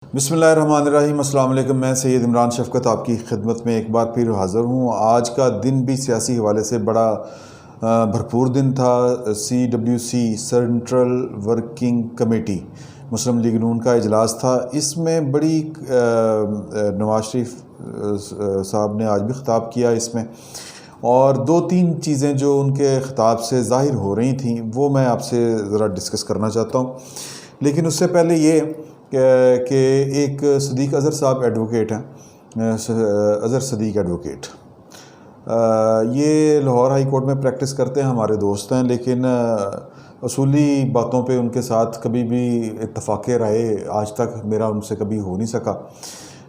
بسم اللہ الرحمن الرحیم۔ السلام علیکم۔ میں سید عمران شفقت آپ کی خدمت میں ایک بار پھر حاضر ہوں۔ آج کا دن بھی سیاسی حوالے سے بڑا بھرپور دن تھا۔ CWC سینٹرل ورکنگ کمیٹی مسلم لیگ نون کا اجلاس تھا۔ اس میں بڑی نواز شریف صاحب نے آج بھی خطاب کیا اس میں، اور دو تین چیزیں جو ان کے خطاب سے ظاہر ہو رہی تھیں وہ میں آپ سے ذرا ڈسکس کرنا چاہتا ہوں۔ لیکن اس سے پہلے یہ کہ ایک صدیق اظہر صاحب ایڈوکیٹ ہیں، اظہر صدیق ایڈوکیٹ، یہ لاہور ہائی کورٹ میں پریکٹس کرتے ہیں، ہمارے دوست ہیں، لیکن اصولی باتوں پہ ان کے ساتھ کبھی بھی اتفاق رائے آج تک میرا ان سے کبھی ہو نہیں سکا۔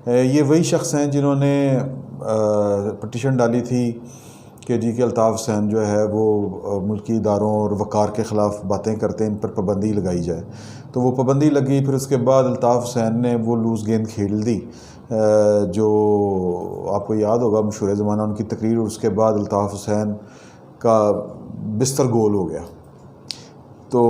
یہ وہی شخص ہیں جنہوں نے پٹیشن ڈالی تھی کہ کہ الطاف حسین جو ہے وہ ملکی اداروں اور وقار کے خلاف باتیں کرتے ہیں، ان پر پابندی لگائی جائے۔ تو وہ پابندی لگی، پھر اس کے بعد الطاف حسین نے وہ لوز گیند کھیل دی، جو آپ کو یاد ہوگا مشہور زمانہ ان کی تقریر، اور اس کے بعد الطاف حسین کا بستر گول ہو گیا۔ تو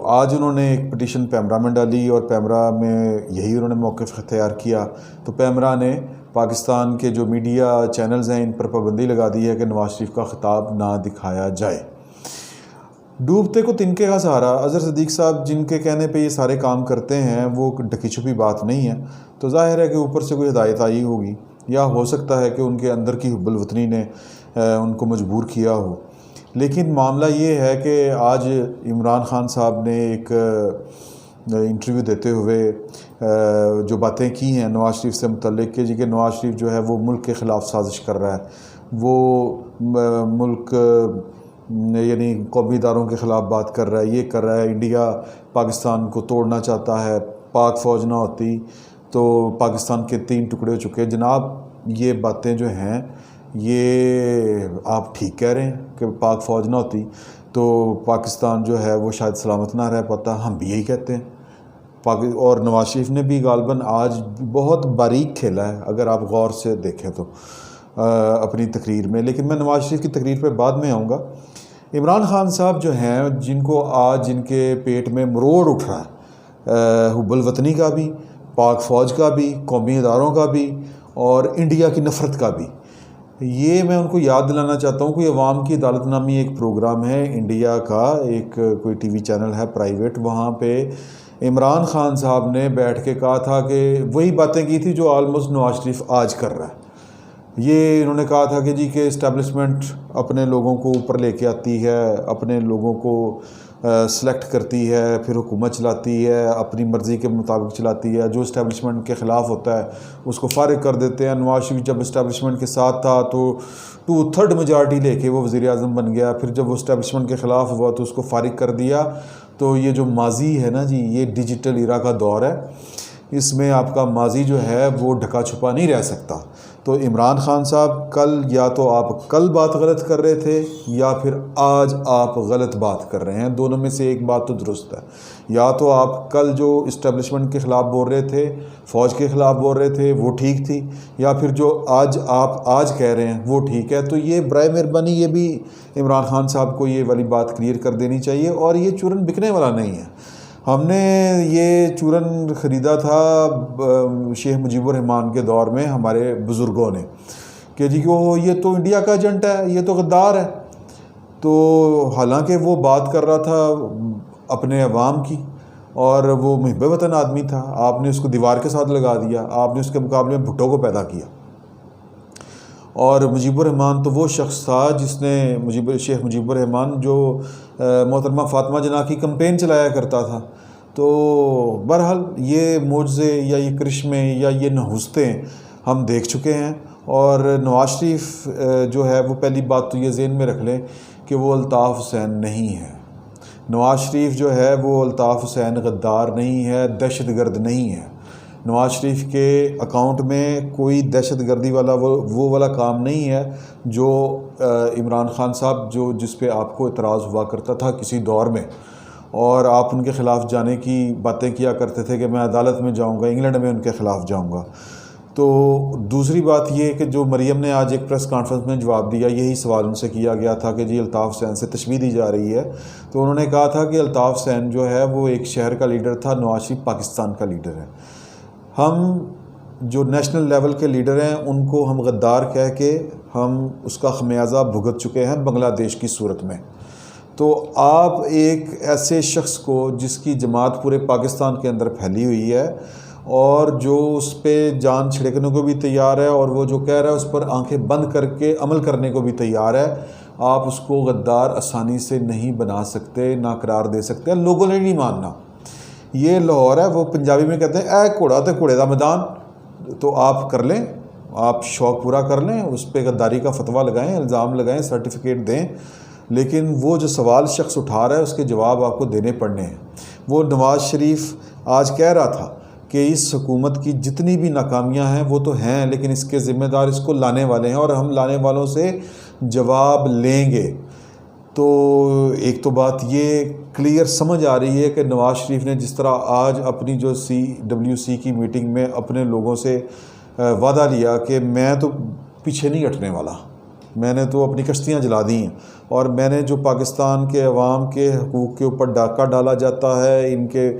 آج انہوں نے ایک پٹیشن پیمرا میں ڈالی، اور پیمرا میں یہی انہوں نے موقف اختیار کیا۔ تو پیمرا نے پاکستان کے جو میڈیا چینلز ہیں ان پر پابندی لگا دی ہے کہ نواز شریف کا خطاب نہ دکھایا جائے۔ ڈوبتے کو تنکے کا سہارا، اظہر صدیق صاحب جن کے کہنے پہ یہ سارے کام کرتے ہیں، وہ ڈھکی چھپی بات نہیں ہے۔ تو ظاہر ہے کہ اوپر سے کوئی ہدایت آئی ہوگی، یا ہو سکتا ہے کہ ان کے اندر کی حب الوطنی نے ان کو مجبور کیا ہو۔ لیکن معاملہ یہ ہے کہ آج عمران خان صاحب نے ایک انٹرویو دیتے ہوئے جو باتیں کی ہیں نواز شریف سے متعلق، کہ نواز شریف جو ہے وہ ملک کے خلاف سازش کر رہا ہے، وہ ملک یعنی قومی اداروں کے خلاف بات کر رہا ہے، یہ کر رہا ہے، انڈیا پاکستان کو توڑنا چاہتا ہے، پاک فوج نہ ہوتی تو پاکستان کے 3 ٹکڑے ہو چکے۔ جناب یہ باتیں جو ہیں یہ آپ ٹھیک کہہ رہے ہیں کہ پاک فوج نہ ہوتی تو پاکستان جو ہے وہ شاید سلامت نہ رہ پاتا، ہم بھی یہی کہتے ہیں۔ اور نواز شریف نے بھی غالباً آج بہت باریک کھیلا ہے اگر آپ غور سے دیکھیں تو اپنی تقریر میں۔ لیکن میں نواز شریف کی تقریر پہ بعد میں آؤں گا۔ عمران خان صاحب جو ہیں، جن کو آج جن کے پیٹ میں مروڑ اٹھ رہا ہے حب الوطنی کا بھی، پاک فوج کا بھی، قومی اداروں کا بھی، اور انڈیا کی نفرت کا بھی، یہ میں ان کو یاد دلانا چاہتا ہوں کہ عوام کی عدالت نامی ایک پروگرام ہے انڈیا کا، ایک کوئی ٹی وی چینل ہے پرائیویٹ، وہاں پہ عمران خان صاحب نے بیٹھ کے کہا تھا کہ وہی باتیں کی تھی جو آلموسٹ نواز شریف آج کر رہا ہے۔ یہ انہوں نے کہا تھا کہ اسٹیبلشمنٹ اپنے لوگوں کو اوپر لے کے آتی ہے، اپنے لوگوں کو سلیکٹ کرتی ہے، پھر حکومت چلاتی ہے، اپنی مرضی کے مطابق چلاتی ہے، جو اسٹیبلشمنٹ کے خلاف ہوتا ہے اس کو فارغ کر دیتے ہیں۔ نواز شریف جب اسٹیبلشمنٹ کے ساتھ تھا تو 2/3 میجارٹی لے کے وہ وزیر اعظم بن گیا، پھر جب وہ اسٹیبلشمنٹ کے خلاف ہوا تو اس کو فارغ کر دیا۔ تو یہ جو ماضی ہے نا جی، یہ ڈیجیٹل ایرا کا دور ہے، اس میں آپ کا ماضی جو ہے وہ ڈھکا چھپا نہیں رہ سکتا۔ تو عمران خان صاحب یا تو آپ کل بات غلط کر رہے تھے، یا پھر آج آپ غلط بات کر رہے ہیں، دونوں میں سے ایک بات تو درست ہے۔ یا تو آپ کل جو اسٹیبلشمنٹ کے خلاف بول رہے تھے، فوج کے خلاف بول رہے تھے، وہ ٹھیک تھی، یا پھر جو آپ کہہ رہے ہیں وہ ٹھیک ہے۔ تو یہ برائے مہربانی یہ بھی عمران خان صاحب کو یہ والی بات کلیئر کر دینی چاہیے، اور یہ چورن بکنے والا نہیں ہے۔ ہم نے یہ چورن خریدا تھا شیخ مجیب الرحمان کے دور میں ہمارے بزرگوں نے، کہ یہ تو انڈیا کا ایجنٹ ہے، یہ تو غدار ہے۔ تو حالانکہ وہ بات کر رہا تھا اپنے عوام کی، اور وہ محب وطن آدمی تھا، آپ نے اس کو دیوار کے ساتھ لگا دیا، آپ نے اس کے مقابلے میں بھٹو کو پیدا کیا۔ اور مجیب الرحمان تو وہ شخص تھا جس نے شیخ مجیب الرحمان جو محترمہ فاطمہ جناح کی کمپین چلایا کرتا تھا۔ تو بہرحال یہ معجزے یا یہ کرشمے یا یہ نحوستیں ہم دیکھ چکے ہیں، اور نواز شریف جو ہے وہ پہلی بات تو یہ ذہن میں رکھ لیں کہ وہ الطاف حسین نہیں ہے۔ نواز شریف جو ہے وہ الطاف حسین غدار نہیں ہے، دہشت گرد نہیں ہے۔ نواز شریف کے اکاؤنٹ میں کوئی دہشت گردی والا وہ والا کام نہیں ہے جو عمران خان صاحب جس پہ آپ کو اعتراض ہوا کرتا تھا کسی دور میں، اور آپ ان کے خلاف جانے کی باتیں کیا کرتے تھے کہ میں عدالت میں جاؤں گا، انگلینڈ میں ان کے خلاف جاؤں گا۔ تو دوسری بات یہ کہ جو مریم نے آج ایک پریس کانفرنس میں جواب دیا، یہی سوال ان سے کیا گیا تھا کہ الطاف حسین سے تشبیہ دی جا رہی ہے، تو انہوں نے کہا تھا کہ الطاف حسین جو ہے وہ ایک شہر کا لیڈر تھا، نواز شریف پاکستان کا لیڈر ہے۔ ہم جو نیشنل لیول کے لیڈر ہیں ان کو ہم غدار کہہ کے ہم اس کا خمیازہ بھگت چکے ہیں بنگلہ دیش کی صورت میں. تو آپ ایک ایسے شخص کو جس کی جماعت پورے پاکستان کے اندر پھیلی ہوئی ہے اور جو اس پہ جان چھڑکنے کو بھی تیار ہے اور وہ جو کہہ رہا ہے اس پر آنکھیں بند کر کے عمل کرنے کو بھی تیار ہے، آپ اس کو غدار آسانی سے نہیں بنا سکتے، نہ قرار دے سکتے. لوگوں نے نہیں ماننا. یہ لاہور ہے، وہ پنجابی میں کہتے ہیں اے گھوڑا تے گھوڑے دا میدان. تو آپ کر لیں، آپ شوق پورا کر لیں، اس پہ غداری کا فتویٰ لگائیں، الزام لگائیں، سرٹیفکیٹ دیں، لیکن وہ جو سوال شخص اٹھا رہا ہے اس کے جواب آپ کو دینے پڑنے ہیں. وہ نواز شریف آج کہہ رہا تھا کہ اس حکومت کی جتنی بھی ناکامیاں ہیں وہ تو ہیں، لیکن اس کے ذمہ دار اس کو لانے والے ہیں اور ہم لانے والوں سے جواب لیں گے. تو ایک تو بات یہ کلیئر سمجھ آ رہی ہے کہ نواز شریف نے جس طرح آج اپنی جو CWC کی میٹنگ میں اپنے لوگوں سے وعدہ لیا کہ میں تو پیچھے نہیں ہٹنے والا، میں نے تو اپنی کشتیاں جلا دی ہیں اور میں نے جو پاکستان کے عوام کے حقوق کے اوپر ڈاکہ ڈالا جاتا ہے، ان کے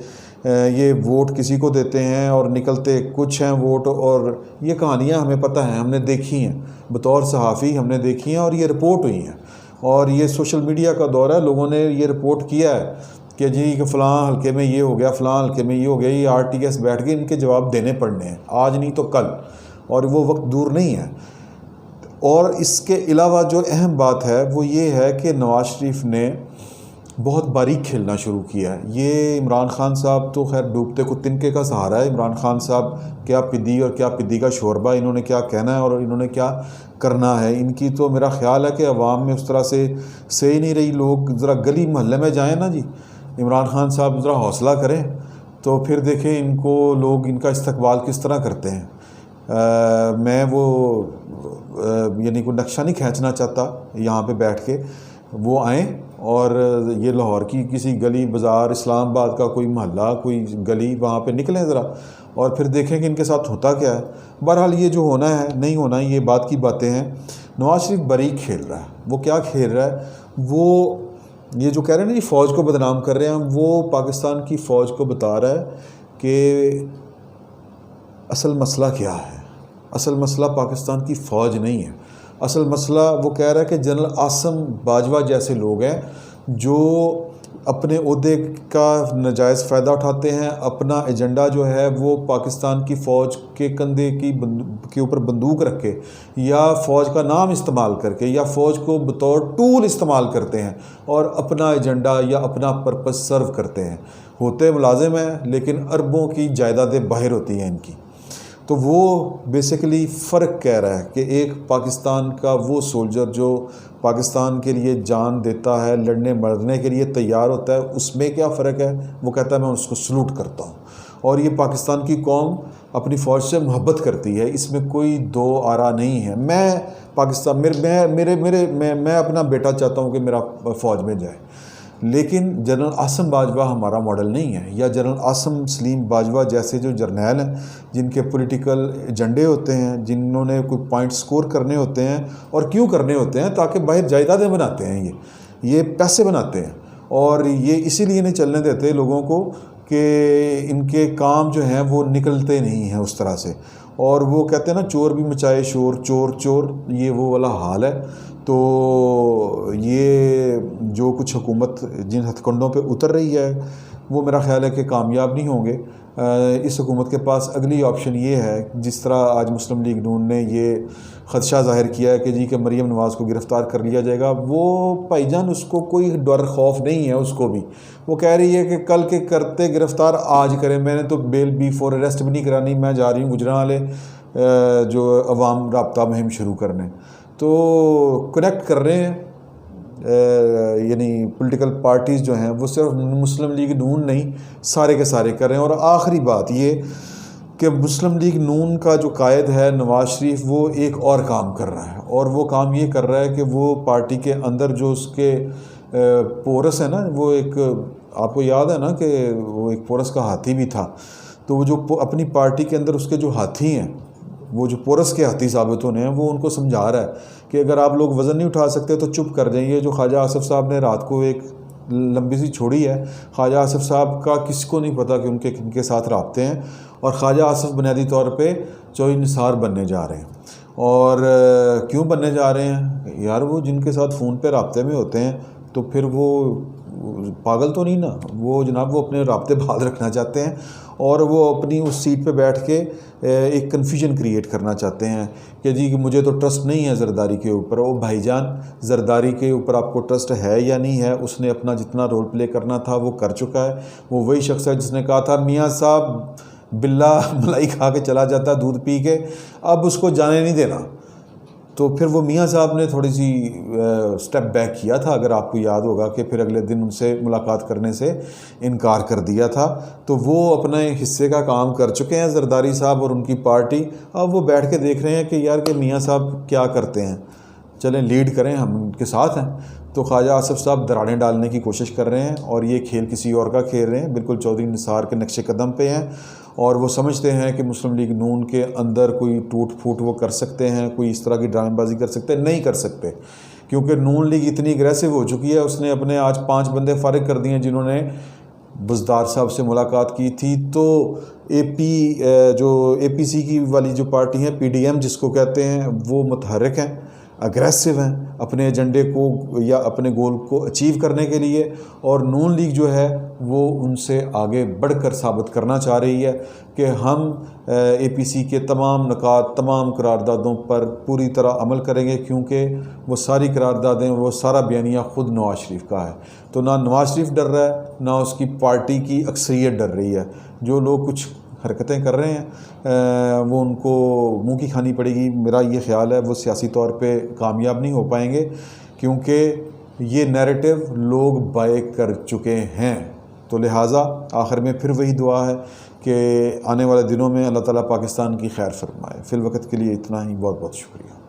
یہ ووٹ کسی کو دیتے ہیں اور نکلتے کچھ ہیں ووٹ، اور یہ کہانیاں ہمیں پتہ ہیں، ہم نے دیکھی ہیں بطور صحافی، ہم نے دیکھی ہیں اور یہ رپورٹ ہوئی ہیں. اور یہ سوشل میڈیا کا دور ہے، لوگوں نے یہ رپورٹ کیا ہے کہ جی کہ فلاں حلقے میں یہ ہو گیا، فلاں حلقے میں یہ ہو گیا. یہ RTS بیٹھ کے ان کے جواب دینے پڑنے ہیں، آج نہیں تو کل، اور وہ وقت دور نہیں ہے. اور اس کے علاوہ جو اہم بات ہے وہ یہ ہے کہ نواز شریف نے بہت باریک کھیلنا شروع کیا ہے. یہ عمران خان صاحب تو خیر ڈوبتے کو تنکے کا سہارا ہے. عمران خان صاحب کیا پدی اور کیا پدی کا شوربہ، انہوں نے کیا کہنا ہے اور انہوں نے کیا کرنا ہے، ان کی تو میرا خیال ہے کہ عوام میں اس طرح سے ہی نہیں رہی. لوگ ذرا گلی محلے میں جائیں نا جی، عمران خان صاحب ذرا حوصلہ کریں تو پھر دیکھیں ان کو لوگ ان کا استقبال کس طرح کرتے ہیں. میں وہ یعنی کوئی نقشہ نہیں کھینچنا چاہتا یہاں پہ بیٹھ کے، وہ آئیں اور یہ لاہور کی کسی گلی بازار، اسلام آباد کا کوئی محلہ، کوئی گلی، وہاں پہ نکلیں ذرا اور پھر دیکھیں کہ ان کے ساتھ ہوتا کیا ہے. بہرحال یہ جو ہونا ہے نہیں ہونا یہ بات کی باتیں ہیں. نواز شریف باریک کھیل رہا ہے. وہ کیا کھیل رہا ہے؟ وہ یہ جو کہہ رہے ہیں نا جی فوج کو بدنام کر رہے ہیں، وہ پاکستان کی فوج کو بتا رہا ہے کہ اصل مسئلہ کیا ہے. اصل مسئلہ پاکستان کی فوج نہیں ہے. اصل مسئلہ وہ کہہ رہا ہے کہ جنرل عاصم باجوہ جیسے لوگ ہیں جو اپنے عہدے کا ناجائز فائدہ اٹھاتے ہیں، اپنا ایجنڈا جو ہے وہ پاکستان کی فوج کے کندھے کے اوپر بندوق رکھ کے یا فوج کا نام استعمال کر کے یا فوج کو بطور ٹول استعمال کرتے ہیں اور اپنا ایجنڈا یا اپنا پرپس سرو کرتے ہیں. ہوتے ملازم ہیں لیکن اربوں کی جائیدادیں باہر ہوتی ہیں ان کی. تو وہ بیسیکلی فرق کہہ رہا ہے کہ ایک پاکستان کا وہ سولجر جو پاکستان کے لیے جان دیتا ہے، لڑنے مرنے کے لیے تیار ہوتا ہے، اس میں کیا فرق ہے. وہ کہتا ہے میں اس کو سلوٹ کرتا ہوں. اور یہ پاکستان کی قوم اپنی فوج سے محبت کرتی ہے، اس میں کوئی دو آرا نہیں ہے. میں پاکستان میں اپنا بیٹا چاہتا ہوں کہ میرا فوج میں جائے، لیکن جنرل عاصم باجوہ ہمارا ماڈل نہیں ہے، یا جنرل عاصم سلیم باجوہ جیسے جو جرنیل ہیں جن کے پولیٹیکل ایجنڈے ہوتے ہیں، جنہوں نے کوئی پوائنٹ سکور کرنے ہوتے ہیں. اور کیوں کرنے ہوتے ہیں؟ تاکہ باہر جائیدادیں بناتے ہیں، یہ پیسے بناتے ہیں اور یہ اسی لیے نہیں چلنے دیتے لوگوں کو کہ ان کے کام جو ہیں وہ نکلتے نہیں ہیں اس طرح سے. اور وہ کہتے ہیں نا چور بھی مچائے شور، چور چور، یہ وہ والا حال ہے. تو یہ جو کچھ حکومت جن ہتھ کنڈوں پہ اتر رہی ہے وہ میرا خیال ہے کہ کامیاب نہیں ہوں گے. اس حکومت کے پاس اگلی آپشن یہ ہے، جس طرح آج مسلم لیگ نون نے یہ خدشہ ظاہر کیا ہے کہ جی کہ مریم نواز کو گرفتار کر لیا جائے گا. وہ بھائی جان اس کو کوئی ڈر خوف نہیں ہے. اس کو بھی وہ کہہ رہی ہے کہ کل کے کرتے گرفتار آج کریں. میں نے تو بیل بی فور اریسٹ بھی نہیں کرانی، میں جا رہی ہوں گجرانوالے جو عوام رابطہ مہم شروع کرنے. تو کنیکٹ کر رہے ہیں یعنی پولیٹیکل پارٹیز جو ہیں وہ صرف مسلم لیگ نون نہیں، سارے کے سارے کر رہے ہیں. اور آخری بات یہ کہ مسلم لیگ نون کا جو قائد ہے نواز شریف، وہ ایک اور کام کر رہا ہے، اور وہ کام یہ کر رہا ہے کہ وہ پارٹی کے اندر جو اس کے پورس ہے نا، وہ ایک آپ کو یاد ہے نا کہ وہ ایک پورس کا ہاتھی بھی تھا. تو وہ جو اپنی پارٹی کے اندر اس کے جو ہاتھی ہیں، وہ جو پورس کے ہاتھی ثابت ہونے ہیں، وہ ان کو سمجھا رہا ہے کہ اگر آپ لوگ وزن نہیں اٹھا سکتے تو چپ کر جائیں. یہ جو خواجہ آصف صاحب نے رات کو ایک لمبی سی چھوڑی ہے، خواجہ آصف صاحب کا کس کو نہیں پتہ کہ ان کے ساتھ رابطے ہیں. اور خواجہ آصف بنیادی طور پہ چوئی نثار بننے جا رہے ہیں۔ اور کیوں بننے جا رہے ہیں یار؟ وہ جن کے ساتھ فون پہ رابطے میں ہوتے ہیں تو پھر وہ پاگل تو نہیں نا، وہ جناب وہ اپنے رابطے بحال رکھنا چاہتے ہیں اور وہ اپنی اس سیٹ پہ بیٹھ کے ایک کنفیوژن کریٹ کرنا چاہتے ہیں کہ جی کہ مجھے تو ٹرسٹ نہیں ہے زرداری کے اوپر۔ او بھائی جان، زرداری کے اوپر آپ کو ٹرسٹ ہے یا نہیں ہے؟ اس نے اپنا جتنا رول پلے کرنا تھا وہ کر چکا ہے۔ وہ وہی شخص ہے جس نے کہا تھا میاں صاحب بلا ملائی کھا کے چلا جاتا دودھ پی کے، اب اس کو جانے نہیں دینا۔ تو پھر وہ میاں صاحب نے تھوڑی سی سٹیپ بیک کیا تھا، اگر آپ کو یاد ہوگا کہ پھر اگلے دن ان سے ملاقات کرنے سے انکار کر دیا تھا۔ تو وہ اپنے حصے کا کام کر چکے ہیں زرداری صاحب اور ان کی پارٹی۔ اب وہ بیٹھ کے دیکھ رہے ہیں کہ یار کہ میاں صاحب کیا کرتے ہیں، چلیں لیڈ کریں، ہم ان کے ساتھ ہیں۔ تو خواجہ آصف صاحب دراڑیں ڈالنے کی کوشش کر رہے ہیں اور یہ کھیل کسی اور کا کھیل رہے ہیں، بالکل چودھری نثار کے نقش قدم پہ ہیں، اور وہ سمجھتے ہیں کہ مسلم لیگ نون کے اندر کوئی ٹوٹ پھوٹ وہ کر سکتے ہیں، کوئی اس طرح کی ڈرامے بازی کر سکتے ہیں، نہیں کر سکتے، کیونکہ نون لیگ اتنی اگریسو ہو چکی ہے۔ اس نے اپنے آج 5 بندے فارغ کر دیے ہیں جنہوں نے بزدار صاحب سے ملاقات کی تھی۔ تو اے پی سی کی والی جو پارٹی ہے PDM جس کو کہتے ہیں، وہ متحرک ہیں، اگریسو ہیں اپنے ایجنڈے کو یا اپنے گول کو اچیو کرنے کے لیے، اور نون لیگ جو ہے وہ ان سے آگے بڑھ کر ثابت کرنا چاہ رہی ہے کہ ہم APC کے تمام نکات، تمام قراردادوں پر پوری طرح عمل کریں گے، کیونکہ وہ ساری قراردادیں، وہ سارا بیانیہ خود نواز شریف کا ہے۔ تو نہ نواز شریف ڈر رہا ہے، نہ اس کی پارٹی کی اکثریت ڈر رہی ہے۔ جو لوگ کچھ حرکتیں کر رہے ہیں وہ ان کو منہ کی کھانی پڑے گی۔ میرا یہ خیال ہے وہ سیاسی طور پہ کامیاب نہیں ہو پائیں گے، کیونکہ یہ نیریٹو لوگ بائے کر چکے ہیں۔ تو لہٰذا آخر میں پھر وہی دعا ہے کہ آنے والے دنوں میں اللہ تعالیٰ پاکستان کی خیر فرمائے۔ فی الوقت کے لیے اتنا ہی، بہت بہت شکریہ۔